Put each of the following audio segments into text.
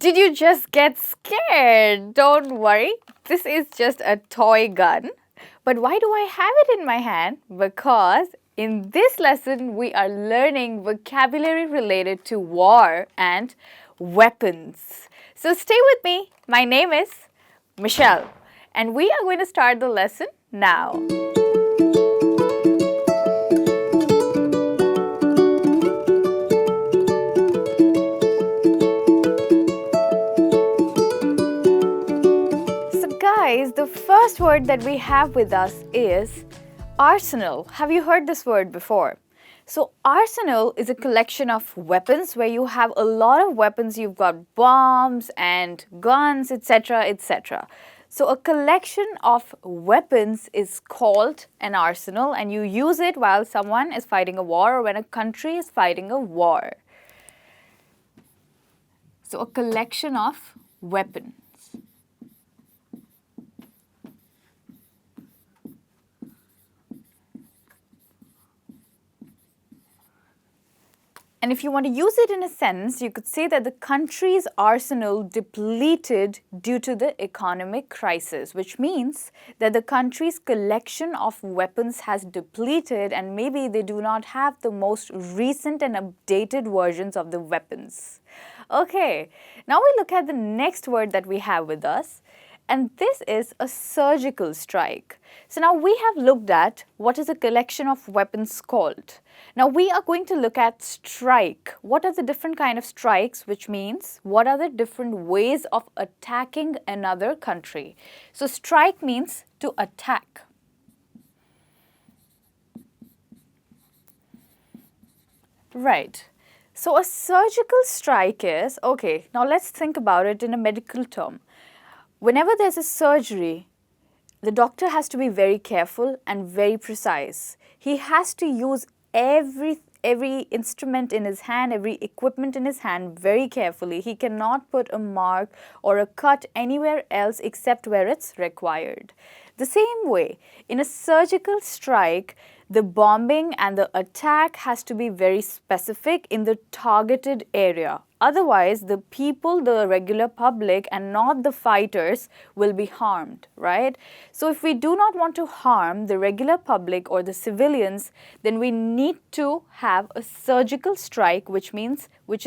Did you just get scared? Don't worry, this is just a toy gun. But why do I have it in my hand? Because in this lesson, we are learning vocabulary related to war and weapons. So stay with me. My name is Michelle, and we are going to start the lesson now. Guys, the first word that we have with us is arsenal. Have you heard this word before? So arsenal is a collection of weapons where you have a lot of weapons. You've got bombs and guns, etc., etc. So a collection of weapons is called an arsenal, and you use it while someone is fighting a war or when a country is fighting a war. So a collection of weapons. And if you want to use it in a sentence, you could say that the country's arsenal depleted due to the economic crisis, which means that the country's collection of weapons has depleted and maybe they do not have the most recent and updated versions of the weapons. Okay, now we look at the next word that we have with us. And this is a surgical strike. So now we have looked at what is a collection of weapons called. Now we are going to look at strike. What are the different kind of strikes, which means what are the different ways of attacking another country. So strike means to attack. Right. So a surgical strike is, okay, now let's think about it in a medical term. Whenever there's a surgery, the doctor has to be very careful and very precise. He has to use every instrument in his hand, every equipment in his hand very carefully. He cannot put a mark or a cut anywhere else except where it's required. The same way, in a surgical strike, the bombing and the attack has to be very specific in the targeted area. Otherwise, the people, the regular public and not the fighters will be harmed, right? So if we do not want to harm the regular public or the civilians, then we need to have a surgical strike, which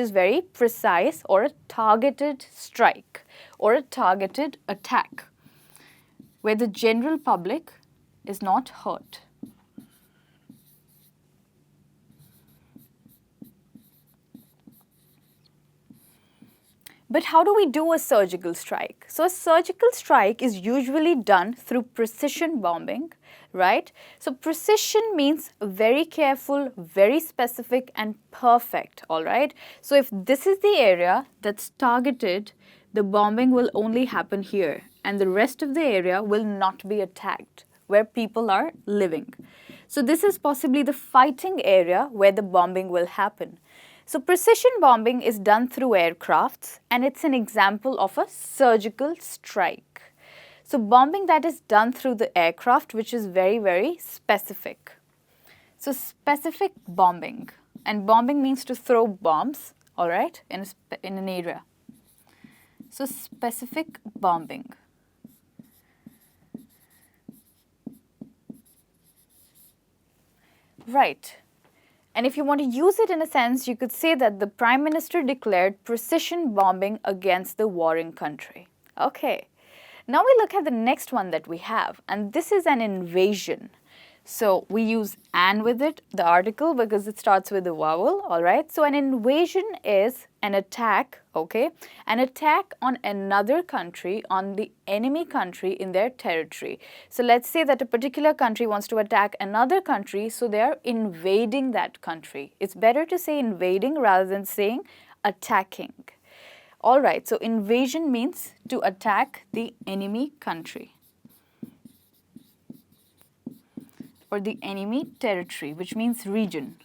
is very precise, or a targeted strike or a targeted attack where the general public is not hurt. But how do we do a surgical strike? So a surgical strike is usually done through precision bombing, right? So precision means very careful, very specific and perfect, all right? So if this is the area that's targeted, the bombing will only happen here and the rest of the area will not be attacked where people are living. So this is possibly the fighting area where the bombing will happen. So precision bombing is done through aircrafts and it's an example of a surgical strike. So bombing that is done through the aircraft, which is very, very specific. So specific bombing, and bombing means to throw bombs, all right, in an area. So specific bombing. Right. And if you want to use it in a sense, you could say that the Prime Minister declared precision bombing against the warring country. Okay, now we look at the next one that we have, and this is an invasion. So we use "an" with it, the article, because it starts with a vowel, all right? So an invasion is an attack, okay? An attack on another country, on the enemy country in their territory. So let's say that a particular country wants to attack another country, so they are invading that country. It's better to say invading rather than saying attacking. All right, so invasion means to attack the enemy country or the enemy territory, which means region.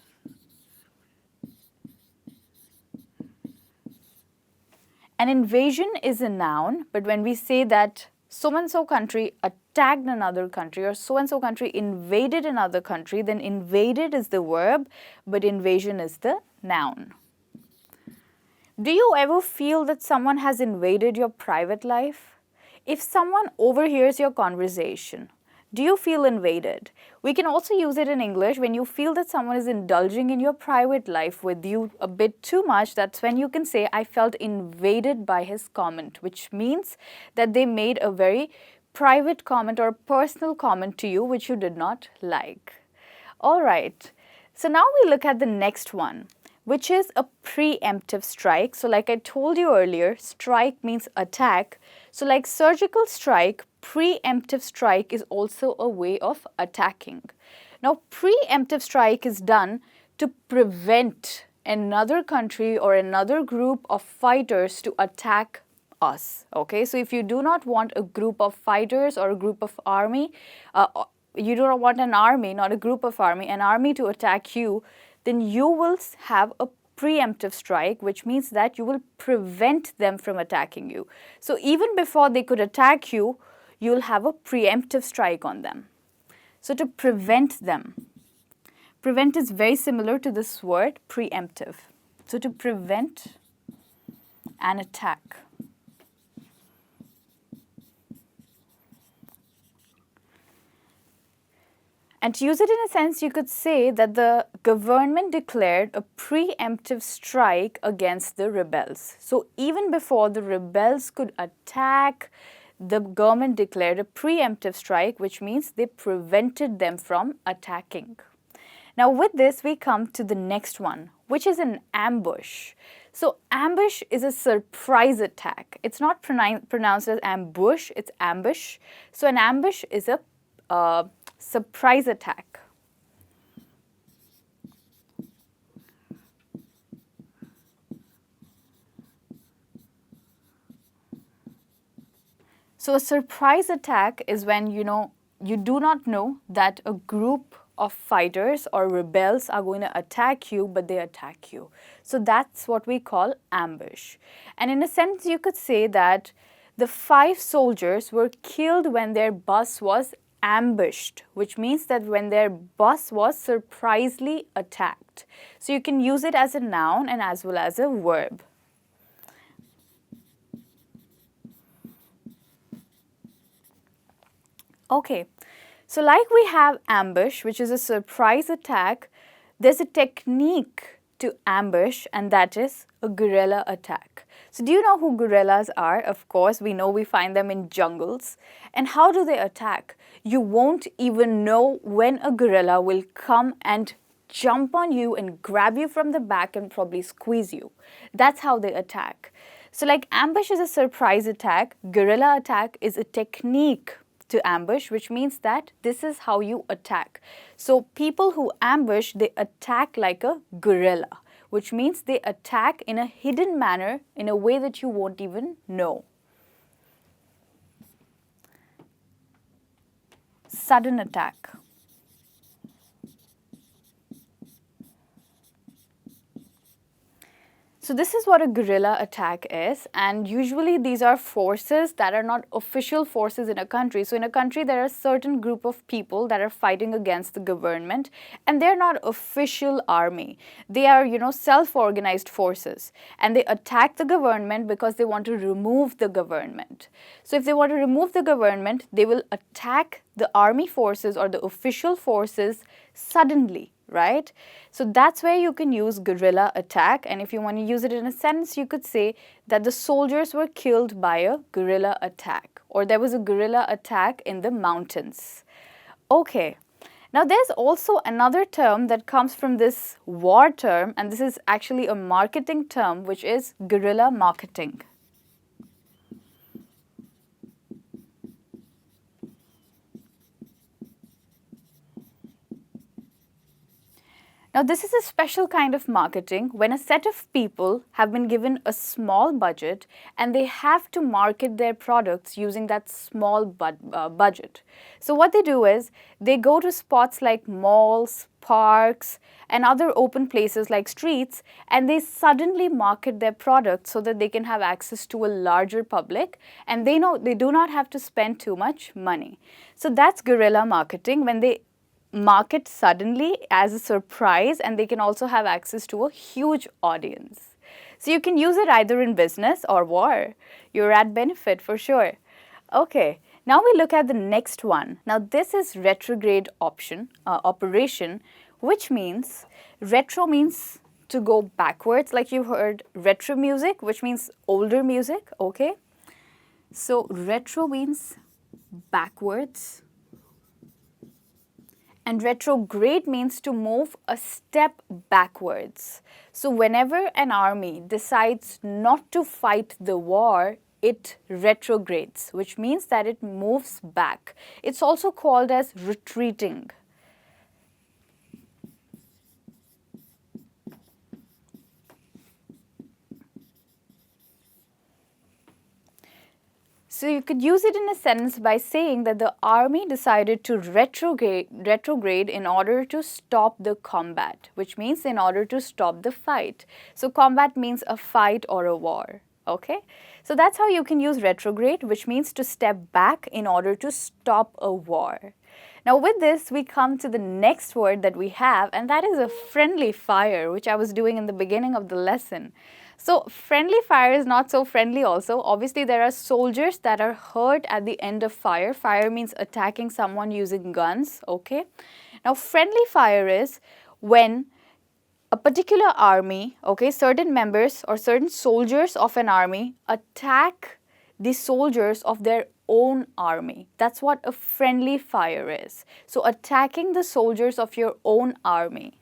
An invasion is a noun, but when we say that so-and-so country attacked another country or so-and-so country invaded another country, then invaded is the verb, but invasion is the noun. Do you ever feel that someone has invaded your private life? If someone overhears your conversation, do you feel invaded? We can also use it in English when you feel that someone is indulging in your private life with you a bit too much. That's when you can say, I felt invaded by his comment, which means that they made a very private comment or personal comment to you which you did not like. All right, so now we look at the next one, which is a preemptive strike. So like I told you earlier, strike means attack. So like surgical strike, preemptive strike is also a way of attacking. Now preemptive strike is done to prevent another country or another group of fighters to attack us. Okay, so if you do not want a group of fighters or a group of army, you do not want an army, not a group of army, an army to attack you, then you will have a preemptive strike, which means that you will prevent them from attacking you. So even before they could attack you, you'll have a preemptive strike on them. So to prevent them, prevent is very similar to this word preemptive. So to prevent an attack. And to use it in a sense, you could say that the government declared a preemptive strike against the rebels. So even before the rebels could attack, the government declared a preemptive strike, which means they prevented them from attacking. Now with this, we come to the next one, which is an ambush. So ambush is a surprise attack. It's not pronounced as ambush, it's ambush. So an ambush is a surprise attack. So a surprise attack is when you do not know that a group of fighters or rebels are going to attack you, but they attack you. So that's what we call ambush. And in a sense, you could say that the 5 soldiers were killed when their bus was ambushed, which means that when their bus was surprisingly attacked. So you can use it as a noun and as well as a verb. Okay, so like we have ambush, which is a surprise attack, there's a technique to ambush, and that is a guerrilla attack. So do you know who guerrillas are? Of course, we know we find them in jungles. And how do they attack? You won't even know when a guerrilla will come and jump on you and grab you from the back and probably squeeze you. That's how they attack. So like ambush is a surprise attack, guerrilla attack is a technique to ambush, which means that this is how you attack. So people who ambush, they attack like a guerrilla, which means they attack in a hidden manner in a way that you won't even know. Sudden attack. So this is what a guerrilla attack is, and usually these are forces that are not official forces in a country. So in a country there are a certain group of people that are fighting against the government, and they're not official army. They are, self-organized forces, and they attack the government because they want to remove the government. So if they want to remove the government, they will attack the army forces or the official forces suddenly. Right? So that's where you can use guerrilla attack, and if you want to use it in a sentence, you could say that the soldiers were killed by a guerrilla attack, or there was a guerrilla attack in the mountains. Okay, now there's also another term that comes from this war term, and this is actually a marketing term, which is guerrilla marketing. Now, this is a special kind of marketing when a set of people have been given a small budget and they have to market their products using that small budget. So what they do is they go to spots like malls, parks, and other open places like streets, and they suddenly market their products so that they can have access to a larger public, and they know they do not have to spend too much money. So that's guerrilla marketing, when they market suddenly as a surprise, and they can also have access to a huge audience. So you can use it either in business or war. You're at benefit for sure. Okay, now we look at the next one. Now this is retrograde operation, which means retro means to go backwards, like you heard retro music, which means older music, okay? So retro means backwards, and retrograde means to move a step backwards. So whenever an army decides not to fight the war, it retrogrades, which means that it moves back. It's also called as retreating. So you could use it in a sentence by saying that the army decided to retrograde in order to stop the combat, which means in order to stop the fight. So combat means a fight or a war, okay? So that's how you can use retrograde, which means to step back in order to stop a war. Now with this, we come to the next word that we have, and that is a friendly fire, which I was doing in the beginning of the lesson. So friendly fire is not so friendly also. Obviously, there are soldiers that are hurt at the end of fire. Fire means attacking someone using guns, okay? Now friendly fire is when a particular army, okay, certain members or certain soldiers of an army attack the soldiers of their own army. That's what a friendly fire is. So attacking the soldiers of your own army.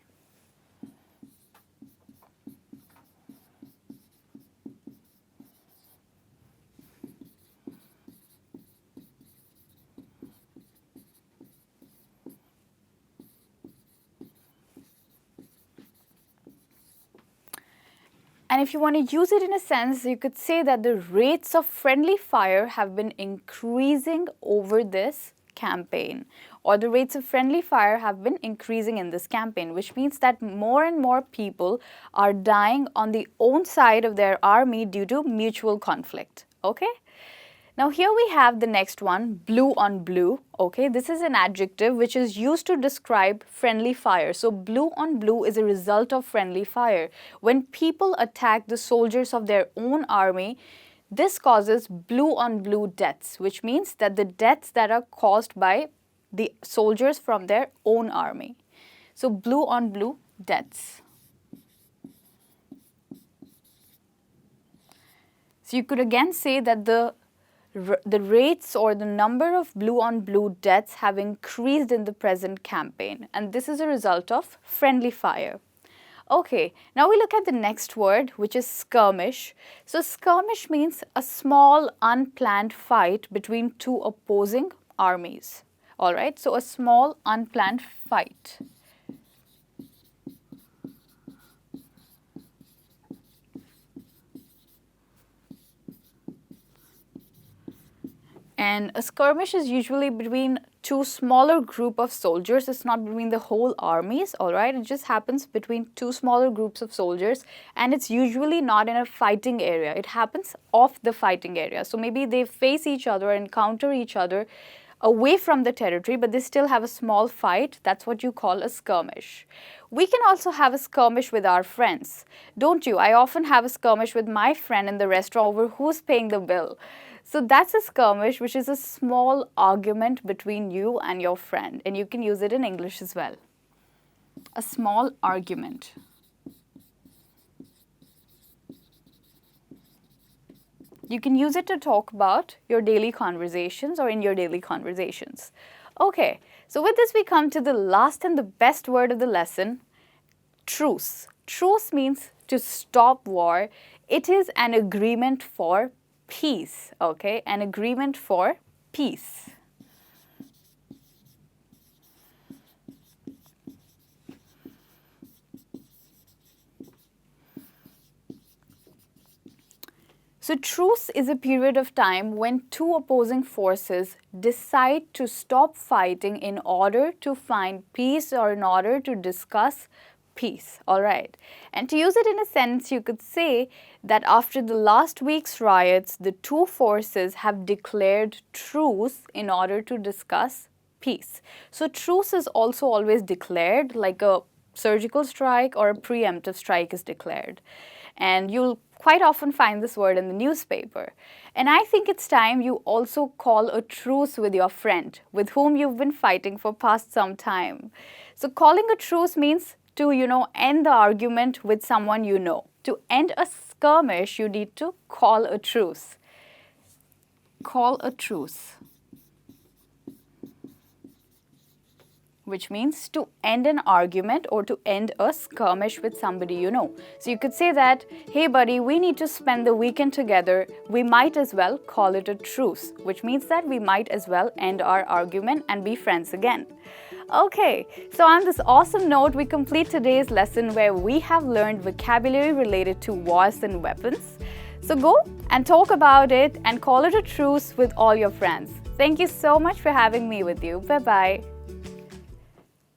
And if you want to use it in a sense, you could say that the rates of friendly fire have been increasing over this campaign, or the rates of friendly fire have been increasing in this campaign, which means that more and more people are dying on the own side of their army due to mutual conflict, okay? Now here we have the next one, blue on blue, okay? This is an adjective which is used to describe friendly fire. So blue on blue is a result of friendly fire. When people attack the soldiers of their own army, this causes blue on blue deaths, which means that the deaths that are caused by the soldiers from their own army. So blue on blue deaths. So you could again say that the rates or the number of blue on blue deaths have increased in the present campaign, and this is a result of friendly fire. Okay, now we look at the next word, which is skirmish. So skirmish means a small unplanned fight between two opposing armies. All right, so a small unplanned fight. And a skirmish is usually between two smaller group of soldiers. It's not between the whole armies, all right? It just happens between two smaller groups of soldiers, and it's usually not in a fighting area. It happens off the fighting area. So maybe they face each other, encounter each other away from the territory, but they still have a small fight. That's what you call a skirmish. We can also have a skirmish with our friends, don't you? I often have a skirmish with my friend in the restaurant over who's paying the bill. So that's a skirmish, which is a small argument between you and your friend, and you can use it in English as well. A small argument. You can use it to talk about your daily conversations or in your daily conversations. Okay, so with this we come to the last and the best word of the lesson, truce. Truce means to stop war. It is an agreement for peace, okay? An agreement for peace. So truce is a period of time when two opposing forces decide to stop fighting in order to find peace or in order to discuss peace, all right? And to use it in a sentence, you could say that after the last week's riots, the two forces have declared truce in order to discuss peace. So truce is also always declared, like a surgical strike or a preemptive strike is declared. And you'll quite often find this word in the newspaper. And I think it's time you also call a truce with your friend with whom you've been fighting for past some time. So calling a truce means to, end the argument with someone you know. To end a skirmish, you need to call a truce. Call a truce, which means to end an argument or to end a skirmish with somebody you know. So you could say that, hey buddy, we need to spend the weekend together. We might as well call it a truce, which means that we might as well end our argument and be friends again. Okay, so on this awesome note, we complete today's lesson where we have learned vocabulary related to wars and weapons. So go and talk about it and call it a truce with all your friends. Thank you so much for having me with you. Bye-bye.